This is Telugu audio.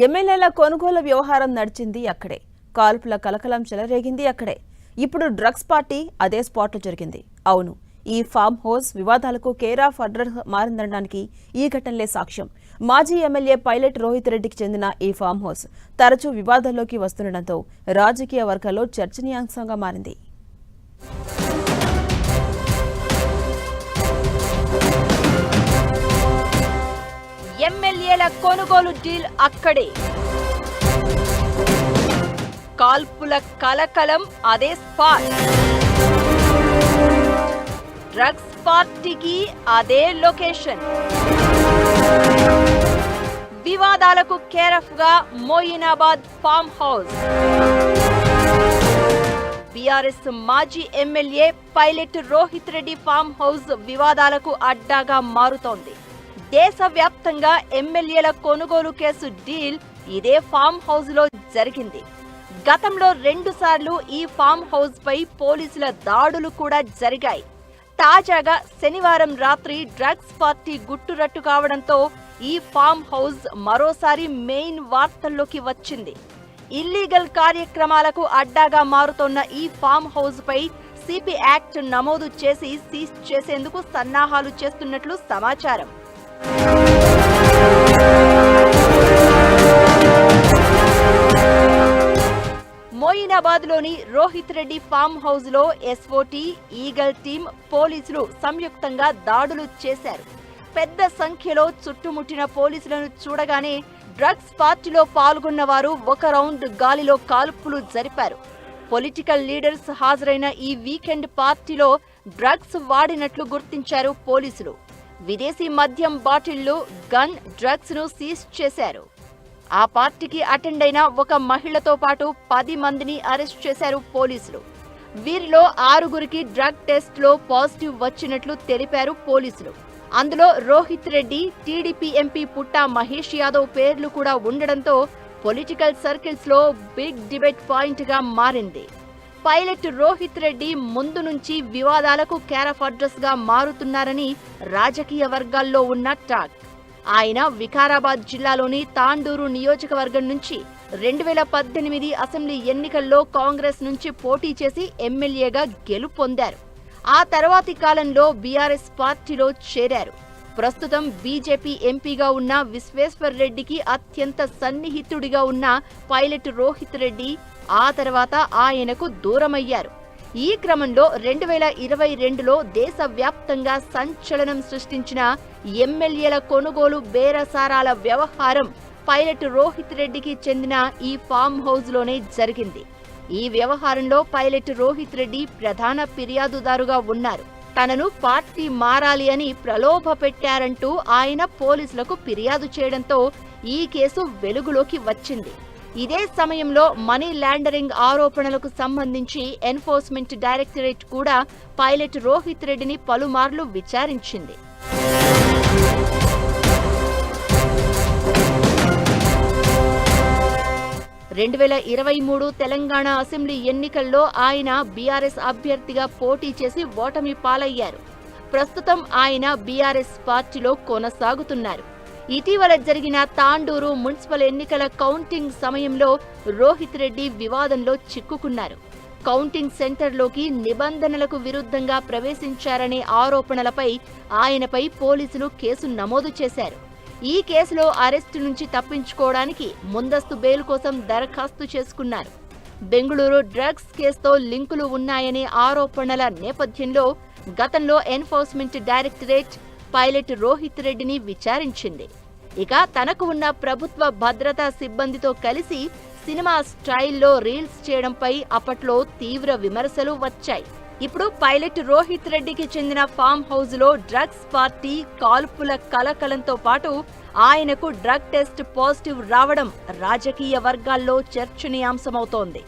ఎమ్మెల్యేల కొనుగోలు వ్యవహారం నడిచింది అక్కడే. కాల్పుల కలకలం చెలరేగింది అక్కడే. ఇప్పుడు డ్రగ్స్ పార్టీ అదే స్పాట్లో జరిగింది. అవును, ఈ ఫామ్ హౌస్ వివాదాలకు కేర్ ఆఫ్ అడ్రస్ మారిందనడానికి ఈ ఘటనలే సాక్ష్యం. మాజీ ఎమ్మెల్యే పైలట్ రోహిత్ రెడ్డికి చెందిన ఈ ఫామ్ హౌస్ తరచూ వివాదాల్లోకి వస్తుండటంతో రాజకీయ వర్గాల్లో చర్చనీయాంశంగా మారింది. ఎమ్మెల్యేల కొనుగోలు డీల్ అక్కడే. కాల్పుల కలకలం అదే స్పాట్. డ్రగ్స్ పార్టీకి అదే లొకేషన్. వివాదాలకు కేరఫ్ గా మోయినాబాద్ ఫామ్ హౌస్. బీఆర్ఎస్ మాజీ MLA pilot Rohit Reddy farm house వివాదాలకు అడ్డాగా మారుతోంది. దేశవ్యాప్తంగా ఎమ్మెల్యేల కొనుగోలు కేసు డీల్ ఇదే ఫామ్ హౌస్ లో జరిగింది. గతంలో 2 సార్లు ఈ ఫామ్ హౌస్ పై పోలీసుల దాడులు కూడా జరిగాయి. తాజాగా శనివారం రాత్రి డ్రగ్స్ పార్టీ గుట్టురట్టు కావడంతో ఈ ఫామ్ హౌస్ మరోసారి మెయిన్ వార్తల్లోకి వచ్చింది. ఇల్లీగల్ కార్యక్రమాలకు అడ్డాగా మారుతోన్న ఈ ఫామ్ హౌస్ పై సిపి యాక్ట్ నమోదు చేసి సీజ్ చేసేందుకు సన్నాహాలు చేస్తున్నట్లు సమాచారం. మోయినాబాద్ లోని రోహిత్ రెడ్డి ఫామ్ హౌస్ లో ఎస్ఓటీ, ఈగల్ టీం, పోలీసులు సంయుక్తంగా దాడులు చేశారు. పెద్ద సంఖ్యలో చుట్టుముట్టిన పోలీసులను చూడగానే డ్రగ్స్ పార్టీలో పాల్గొన్న వారు ఒక రౌండ్ గాలిలో కాల్పులు జరిపారు. పొలిటికల్ లీడర్స్ హాజరైన ఈ వీకెండ్ పార్టీలో డ్రగ్స్ వాడినట్లు గుర్తించారు పోలీసులు. విదేశీ మద్యం బాటిళ్లు, గన్, డ్రగ్స్ ను సీజ్ చేశారు. ఆ పార్టీకి అటెండ్ అయిన ఒక మహిళతో పాటు 10 మందిని అరెస్ట్ చేశారు పోలీసులు. వీరిలో 6గురికి డ్రగ్ టెస్ట్ లో పాజిటివ్ వచ్చినట్లు తెలిపారు పోలీసులు. అందులో రోహిత్ రెడ్డి, టీడీపీ ఎంపీ పుట్టా మహేష్ యాదవ్ పేర్లు కూడా ఉండడంతో పొలిటికల్ సర్కిల్స్ లో బిగ్ డిబేట్ పాయింట్ గా మారింది. పైలట్ రోహిత్ రెడ్డి ముందు నుంచి వివాదాలకు కేరఫ్ అడ్రస్ గా మారుతున్నారని రాజకీయ వర్గాల్లో ఉన్న టాక్. ఆయన వికారాబాద్ జిల్లాలోని తాండూరు నియోజకవర్గం నుంచి 2018 అసెంబ్లీ ఎన్నికల్లో కాంగ్రెస్ నుంచి పోటీ చేసి ఎమ్మెల్యేగా గెలుపొందారు. ఆ తర్వాతి కాలంలో బీఆర్ఎస్ పార్టీలో చేరారు. ప్రస్తుతం బీజేపీ ఎంపీగా ఉన్న విశ్వేశ్వర్ రెడ్డికి అత్యంత సన్నిహితుడిగా ఉన్న పైలట్ రోహిత్ రెడ్డి ఆ తర్వాత ఆయనకు దూరమయ్యారు. ఈ క్రమంలో 2022లో దేశవ్యాప్తంగా సంచలనం సృష్టించిన ఎమ్మెల్యేల కొనుగోలు బేరసారాల వ్యవహారం పైలట్ రోహిత్ రెడ్డికి చెందిన ఈ ఫామ్ హౌస్ లోనే జరిగింది. ఈ వ్యవహారంలో పైలట్ రోహిత్ రెడ్డి ప్రధాన ఫిర్యాదుదారుగా ఉన్నారు. తనను పార్టీ మారాలి అని ప్రలోభ పెట్టారంటూ ఆయన పోలీసులకు ఫిర్యాదు చేయడంతో ఈ కేసు వెలుగులోకి వచ్చింది. ఇదే సమయంలో మనీ లాండరింగ్ ఆరోపణలకు సంబంధించి ఎన్ఫోర్స్మెంట్ డైరెక్టరేట్ కూడా పైలట్ రోహిత్ రెడ్డిని పలుమార్లు విచారించింది. (2023) తెలంగాణ అసెంబ్లీ ఎన్నికల్లో ఆయన బీఆర్ఎస్ అభ్యర్థిగా పోటీ చేసి ఓటమి పాలయ్యారు. ప్రస్తుతం ఆయన బీఆర్ఎస్ పార్టీలో కొనసాగుతున్నారు. ఇటీవల జరిగిన తాండూరు మున్సిపల్ ఎన్నికల కౌంటింగ్ సమయంలో రోహిత్ రెడ్డి వివాదంలో చిక్కుకున్నారు. కౌంటింగ్ సెంటర్లోకి నిబంధనలకు విరుద్ధంగా ప్రవేశించారనే ఆరోపణలపై ఆయనపై పోలీసులు కేసు నమోదు చేశారు. ఈ కేసులో అరెస్టు నుంచి తప్పించుకోవడానికి ముందస్తు బెయిల్ కోసం దరఖాస్తు చేసుకున్నారు. బెంగళూరు డ్రగ్స్ కేసుతో లింకులు ఉన్నాయనే ఆరోపణల నేపథ్యంలో గతంలో ఎన్ఫోర్స్మెంట్ డైరెక్టరేట్ పైలట్ రోహిత్ రెడ్డిని విచారించింది. ఇక తనకు ఉన్న ప్రభుత్వ భద్రతా సిబ్బందితో కలిసి సినిమా స్టైల్లో రీల్స్ చేయడంపై అప్పట్లో తీవ్ర విమర్శలు వచ్చాయి. ఇప్పుడు పైలట్ రోహిత్ రెడ్డికి చెందిన ఫామ్ హౌస్ లో డ్రగ్స్ పార్టీ కాల్పుల కలకలంతో పాటు ఆయనకు డ్రగ్ టెస్ట్ పాజిటివ్ రావడం రాజకీయ వర్గాల్లో చర్చనీయాంశమవుతోంది.